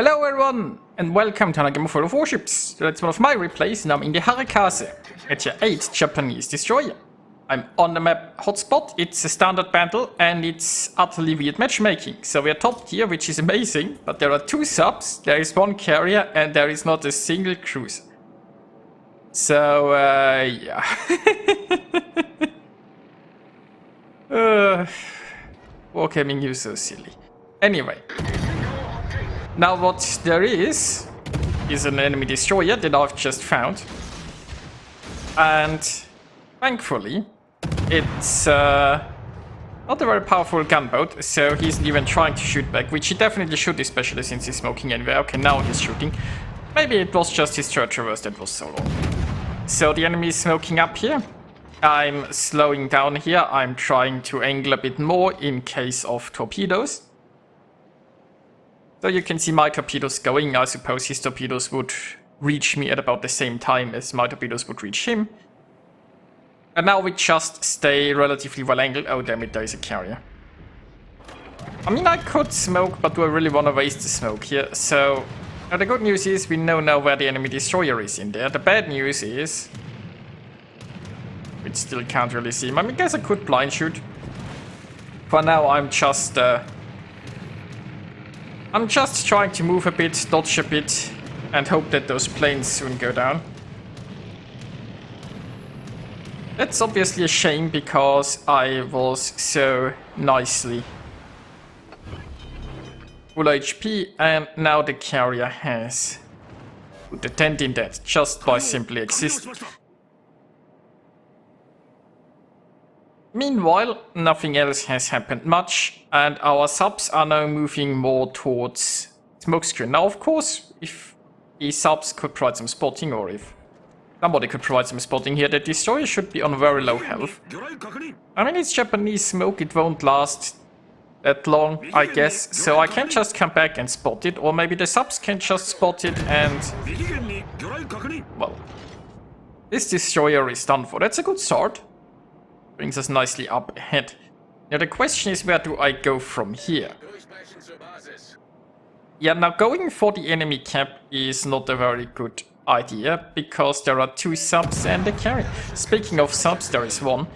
Hello everyone, and welcome to another game of Warships. That's one of my replays, and I'm in the Harekaze, at your 8th Japanese destroyer. I'm on the map hotspot, it's a standard battle, and it's utterly weird matchmaking. So we're top tier, which is amazing, but there are 2 subs, there is 1 carrier, and there is not a single cruiser. So, yeah. Wargaming, you so silly. Anyway. Now what there is an enemy destroyer that I've just found. And thankfully, it's not a very powerful gunboat, so he isn't even trying to shoot back, which he definitely should, especially since he's smoking anyway. Okay, now he's shooting. Maybe it was just his third traverse that was so long. So the enemy is smoking up here. I'm slowing down here. I'm trying to angle a bit more in case of torpedoes. So you can see my torpedoes going. I suppose his torpedoes would reach me at about the same time as my torpedoes would reach him. And now we just stay relatively well angled. Oh damn it, there is a carrier. I mean, I could smoke, but do I really want to waste the smoke here? So, now the good news is we know now where the enemy destroyer is in there. The bad news is we still can't really see him. I mean, I guess I could blind shoot. For now, I'm just trying to move a bit, dodge a bit, and hope that those planes soon go down. That's obviously a shame because I was so nicely full HP, and now the carrier has put a dent in that just by simply existing. Meanwhile, nothing else has happened much, and our subs are now moving more towards smokescreen. Now, of course, if the subs could provide some spotting, or if somebody could provide some spotting here, the destroyer should be on very low health. I mean, it's Japanese smoke, it won't last that long, I guess, so I can just come back and spot it, or maybe the subs can just spot it and... well, this destroyer is done for. That's a good start. Brings us nicely up ahead. Now the question is, where do I go from here? Yeah, now going for the enemy cap is not a very good idea, because there are 2 subs and a carrier. Speaking of subs, there is 1.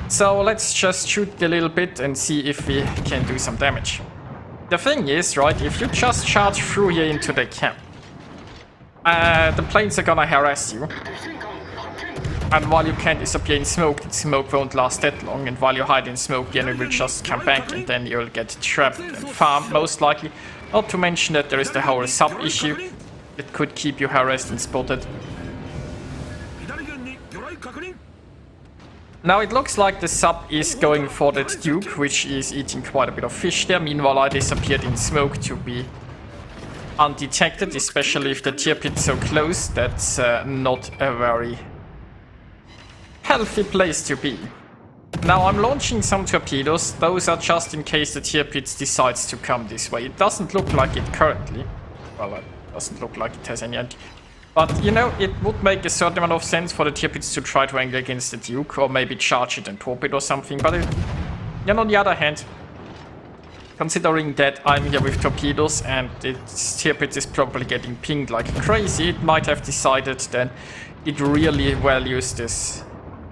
So let's just shoot a little bit and see if we can do some damage. The thing is, right, if you just charge through here into the cap, the planes are gonna harass you. And while you can disappear in smoke, the smoke won't last that long, and while you hide in smoke, the enemy will just come back, and then you'll get trapped and farmed, most likely. Not to mention that there is the whole sub issue that could keep you harassed and spotted. Now it looks like the sub is going for that Duke, which is eating quite a bit of fish there. Meanwhile, I disappeared in smoke to be undetected, especially if the tier pit's so close. That's not a very healthy place to be. Now I'm launching some torpedoes. Those are just in case the tier pit decides to come this way. It doesn't look like it currently. Well, it doesn't look like it has any end. But, you know, it would make a certain amount of sense for the tier pits to try to angle against the Duke, or maybe charge it and torpedo or something. But, on the other hand, considering that I'm here with torpedoes and its tier pit is probably getting pinged like crazy, it might have decided that it really values this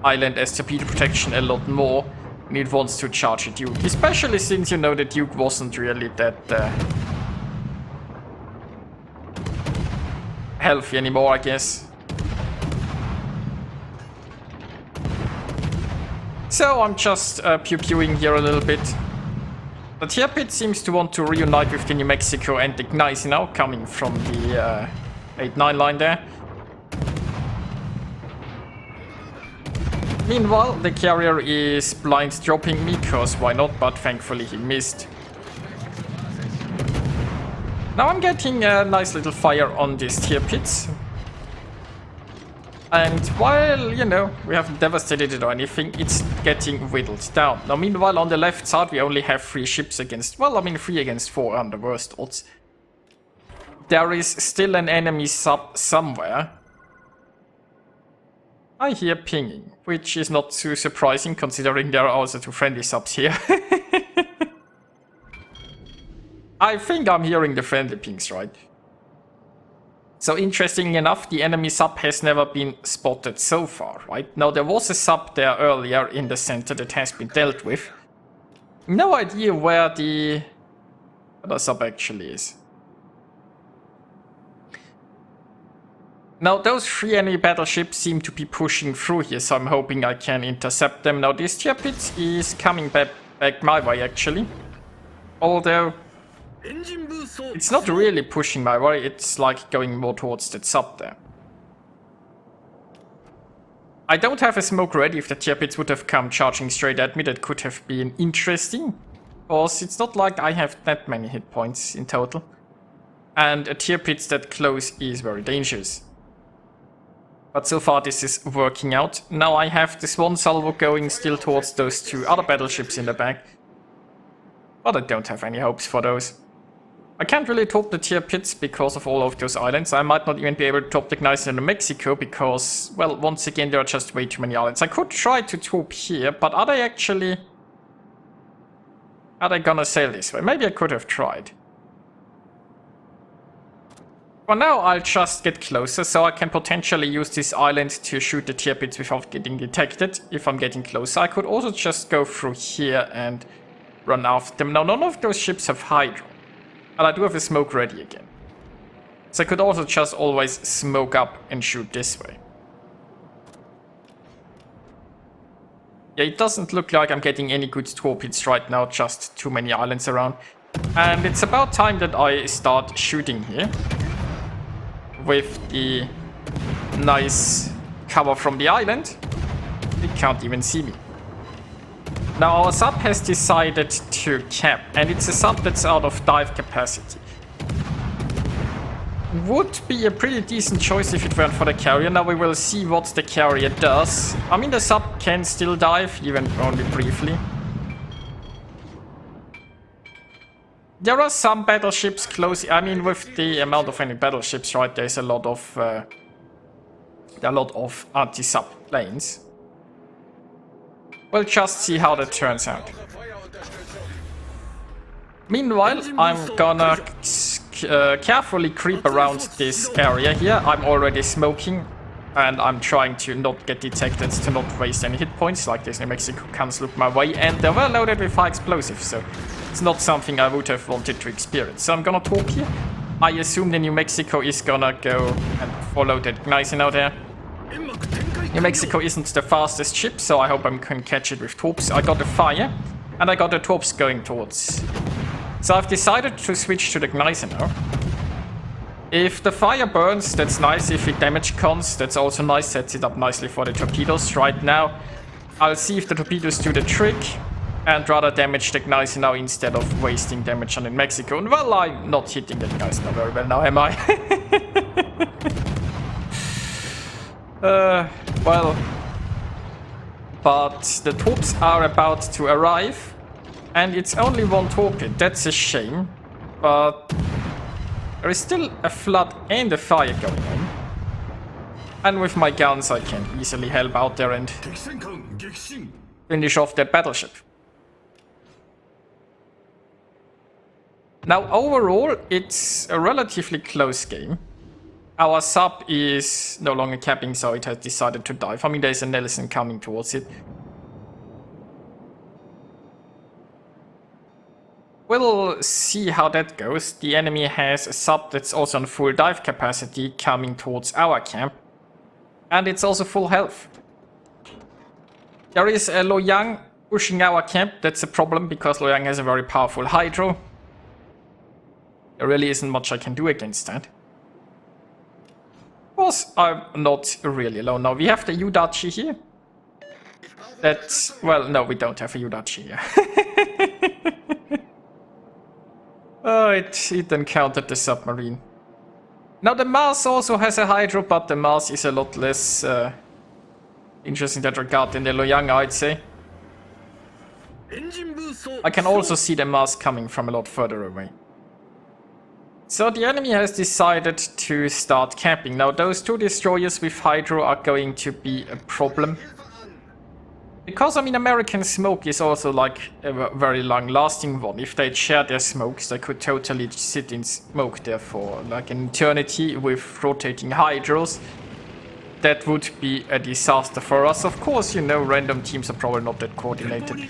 island as torpedo protection a lot more, and it wants to charge a Duke, especially since, you know, the Duke wasn't really that healthy anymore, I guess. So I'm just pew-pewing here a little bit. The tier pit seems to want to reunite with the New Mexico and the Gneiss now, coming from the 8-9 line there. Meanwhile, the carrier is blind dropping me, cause why not, but thankfully he missed. Now I'm getting a nice little fire on these tier pits. And while, you know, we haven't devastated it or anything, it's getting whittled down. Now meanwhile, on the left side we only have 3 ships against, well, I mean 3 against 4 on the worst odds. There is still an enemy sub somewhere. I hear pinging, which is not too surprising considering there are also 2 friendly subs here. I think I'm hearing the friendly pings, right? So interestingly enough, the enemy sub has never been spotted so far, right? Now there was a sub there earlier in the center that has been dealt with. No idea where the other sub actually is. Now those 3 enemy battleships seem to be pushing through here, so I'm hoping I can intercept them. Now this tier pit is coming back my way actually. Although it's not really pushing my way, it's like going more towards that sub there. I don't have a smoke ready. If the tier pits would have come charging straight at me, that could have been interesting. Because it's not like I have that many hit points in total. And a tier pit that close is very dangerous. But so far this is working out. Now I have this one salvo going still towards those 2 other battleships in the back. But I don't have any hopes for those. I can't really top the tier pits because of all of those islands. I might not even be able to top the Gneiss in New Mexico because, well, once again there are just way too many islands. I could try to top here, but are they actually... Are they gonna sail this way? Maybe I could have tried. For now, I'll just get closer, so I can potentially use this island to shoot the tier pits without getting detected if I'm getting closer. I could also just go through here and run after them. Now, none of those ships have Hydro, and I do have a smoke ready again. So I could also just always smoke up and shoot this way. Yeah, it doesn't look like I'm getting any good torpedoes right now, just too many islands around. And it's about time that I start shooting here. With the nice cover from the island. It can't even see me. Now our sub has decided to cap, and it's a sub that's out of dive capacity. Would be a pretty decent choice if it weren't for the carrier. Now we will see what the carrier does. I mean, the sub can still dive, even only briefly. There are some battleships close. I mean, with the amount of enemy battleships, right, there's a lot of anti-sub planes. We'll just see how that turns out. Meanwhile, I'm gonna carefully creep around this area here. I'm already smoking, and I'm trying to not get detected, to not waste any hit points, like this New Mexico comes look my way, and they were loaded with high explosives, so it's not something I would have wanted to experience. So I'm gonna talk here. I assume the New Mexico is gonna go and follow that Gneiss out there. New Mexico isn't the fastest ship, so I hope I can catch it with torps. I got a fire, and I got the torps going towards. So I've decided to switch to the Gneiss now. If the fire burns, that's nice. If it damage cons, that's also nice. Sets it up nicely for the torpedoes. Right now, I'll see if the torpedoes do the trick and rather damage the Gneiss now instead of wasting damage on in Mexico. And well, I'm not hitting the Gneiss now very well now, am I? Well, but the torps are about to arrive, and it's only one torpedo. That's a shame, but there is still a flood and a fire going on. And with my guns, I can easily help out there and finish off that battleship. Now, overall, it's a relatively close game. Our sub is no longer capping, so it has decided to dive. I mean, there's a Nelson coming towards it. We'll see how that goes. The enemy has a sub that's also on full dive capacity coming towards our camp. And it's also full health. There is a Loyang pushing our camp. That's a problem because Loyang has a very powerful hydro. There really isn't much I can do against that. Of course, I'm not really alone. Now, we have the Yudachi here. That's... well, no, we don't have a Yudachi here. Oh, it encountered the submarine. Now, the Mars also has a hydro, but the Mars is a lot less interesting in that regard than the Loyang, I'd say. I can also see the Mars coming from a lot further away. So the enemy has decided to start camping. Now those two destroyers with hydro are going to be a problem. Because, I mean, American smoke is also like a very long-lasting one. If they'd share their smokes, they could totally sit in smoke there for like an eternity with rotating hydros. That would be a disaster for us. Of course, you know, random teams are probably not that coordinated.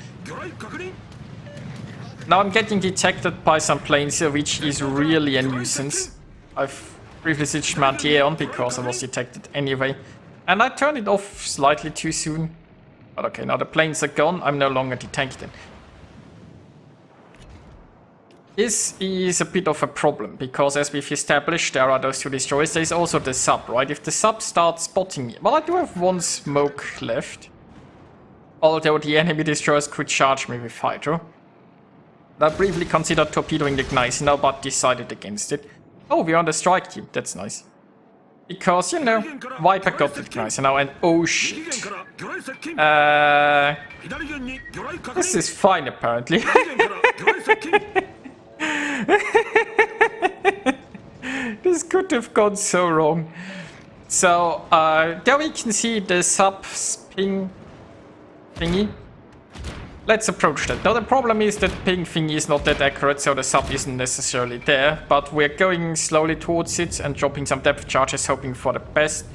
Now I'm getting detected by some planes here, which is really a nuisance. I've briefly switched my anti-air on because I was detected anyway. And I turned it off slightly too soon. But okay, now the planes are gone, I'm no longer detected. This is a bit of a problem, because as we've established, there are those two destroyers. There's also the sub, right? If the sub starts spotting me... Well, I do have one smoke left. Although the enemy destroyers could charge me with hydro. I briefly considered torpedoing the Gneiss now, but decided against it. Oh, we're on the strike team, that's nice. Because, you know, Viper got the Gneiss now, and oh shit. This is fine, apparently. This could have gone so wrong. So, there we can see the sub ping thingy. Let's approach that. Now the problem is that ping thingy is not that accurate, so the sub isn't necessarily there. But we're going slowly towards it and dropping some depth charges, hoping for the best.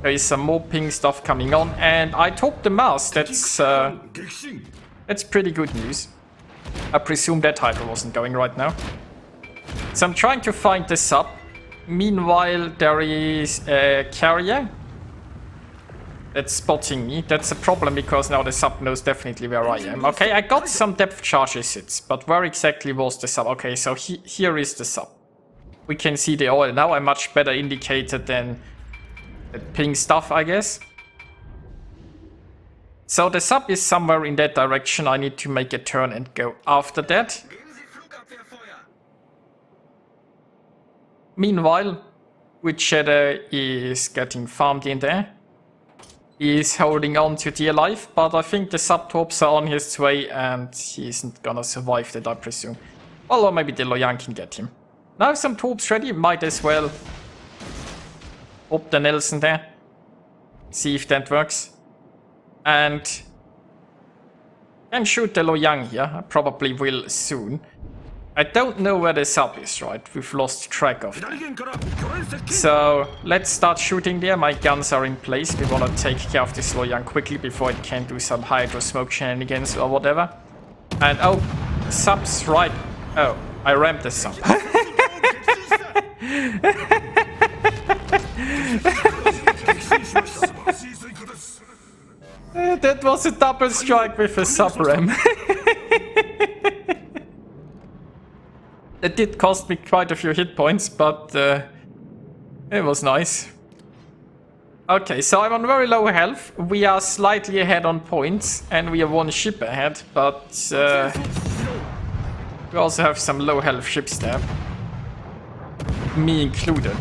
There is some more ping stuff coming on, and I topped the mast. That's pretty good news. I presume that hydro wasn't going right now. So I'm trying to find the sub. Meanwhile, there is a carrier that's spotting me. That's a problem because now the sub knows definitely where I am. Okay, I got some depth charges hits, but where exactly was the sub? Okay, so here is the sub. We can see the oil now. A much better indicator than the ping stuff, I guess. So the sub is somewhere in that direction. I need to make a turn and go after that. Meanwhile, Witchshadow is getting farmed in there. He is holding on to dear life, but I think the sub-torps are on his way and he isn't gonna survive that, I presume. Well, or maybe the Loyang can get him. Now some torps ready, might as well up the Nelson there. See if that works. And can shoot the Loyang here, I probably will soon. I don't know where the sub is, right? We've lost track of that. So let's start shooting there. My guns are in place. We want to take care of this Loyang quickly before it can do some hydro smoke shenanigans or whatever. And oh, sub's right. Oh, I rammed the sub. That was a double strike with a sub ram. It did cost me quite a few hit points, but it was nice. Okay, so I'm on very low health. We are slightly ahead on points, and we are one ship ahead, but we also have some low health ships there. Me included.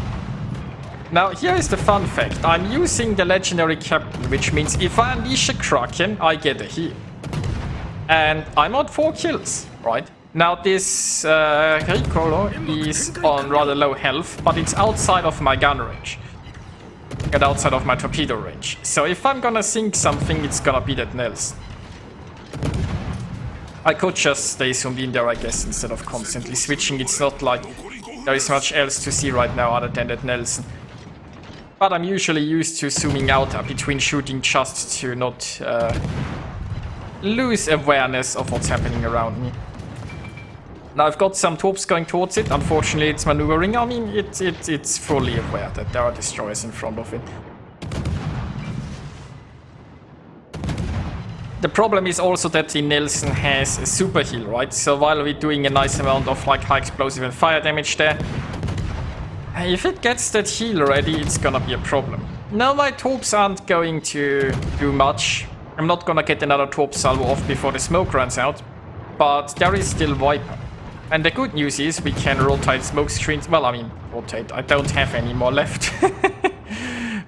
Now, here is the fun fact. I'm using the legendary captain, which means if I unleash a Kraken, I get a heal. And I'm on 4 kills, right? Now this Ricolo is on rather low health, but it's outside of my gun range. And outside of my torpedo range. So if I'm gonna sink something, it's gonna be that Nelson. I could just stay zoomed in there, I guess, instead of constantly switching. It's not like there is much else to see right now other than that Nelson. But I'm usually used to zooming out between shooting just to not lose awareness of what's happening around me. Now I've got some torps going towards it. Unfortunately, it's maneuvering. I mean, it's fully aware that there are destroyers in front of it. The problem is also that the Nelson has a super heal, right? So while we're doing a nice amount of like high explosive and fire damage there, if it gets that heal ready, it's gonna be a problem. Now my torps aren't going to do much. I'm not gonna get another torp salvo off before the smoke runs out, but there is still Viper. And the good news is we can rotate smoke screens. Well, I mean, rotate. I don't have any more left.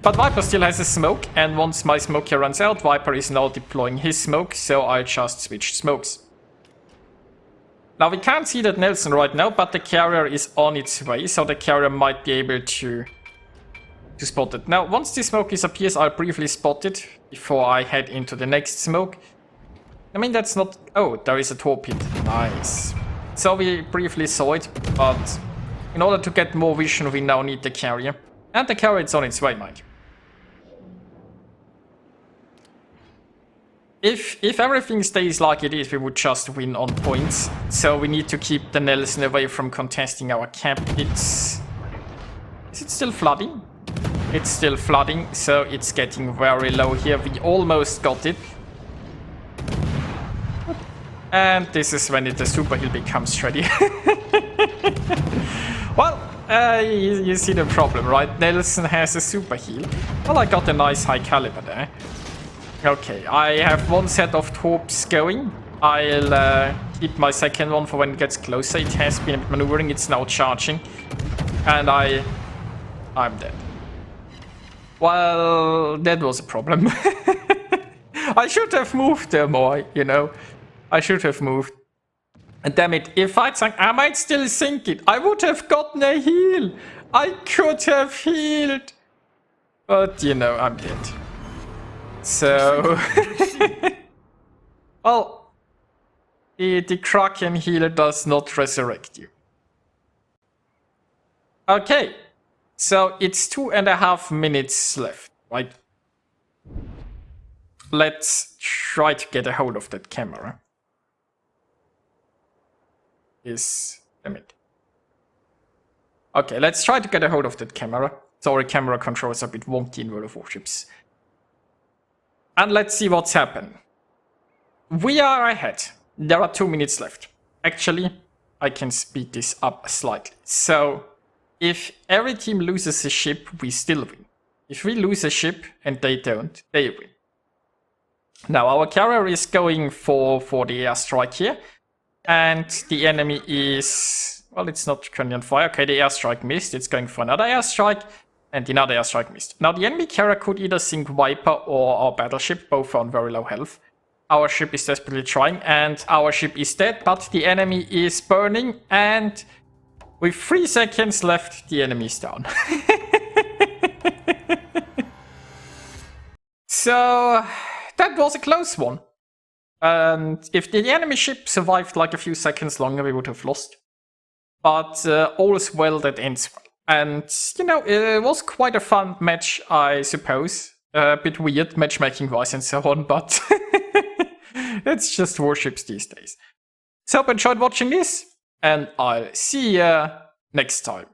But Viper still has a smoke, and once my smoke here runs out, Viper is now deploying his smoke, so I just switched smokes. Now we can't see that Nelson right now, but the carrier is on its way, so the carrier might be able to to spot it. Now, once the smoke disappears, I'll briefly spot it before I head into the next smoke. I mean, that's not... Oh, there is a torpedo. Nice. So we briefly saw it, but in order to get more vision, we now need the carrier. And the carrier is on its way, mind you. If everything stays like it is, we would just win on points. So we need to keep the Nelson away from contesting our cap. Is it still flooding? It's still flooding, so it's getting very low here. We almost got it. And this is when the super heal becomes ready. Well, you see the problem, right? Nelson has a super heal. Well, I got a nice high caliber there. Okay, I have one set of torps going. I'll keep my second one for when it gets closer. It has been maneuvering, it's now charging. And I'm dead. Well, that was a problem. I should have moved there more, you know. I should have moved. And damn it, if I'd sunk, I might still sink it. I would have gotten a heal. I could have healed. But, you know, I'm dead. So... well, the Kraken healer does not resurrect you. Okay. So it's 2.5 minutes left, right? Let's try to get a hold of that camera. Damn it. Okay, let's try to get a hold of that camera. Sorry, camera controls are a bit wonky in World of Warships. And let's see what's happened. We are ahead. There are 2 minutes left. Actually, I can speed this up slightly. So, if every team loses a ship, we still win. If we lose a ship and they don't, they win. Now, our carrier is going for the airstrike here. And the enemy is... well, it's not currently on fire. Okay, the airstrike missed. It's going for another airstrike. And another airstrike missed. Now, the enemy carrier could either sink Viper or our battleship. Both are on very low health. Our ship is desperately trying. And our ship is dead. But the enemy is burning. And with 3 seconds left, the enemy is down. So, that was a close one. And if the enemy ship survived like a few seconds longer, we would have lost. But all is well that ends well. And, you know, it was quite a fun match, I suppose. A bit weird, matchmaking-wise and so on, but it's just Warships these days. So, hope you enjoyed watching this, and I'll see you next time.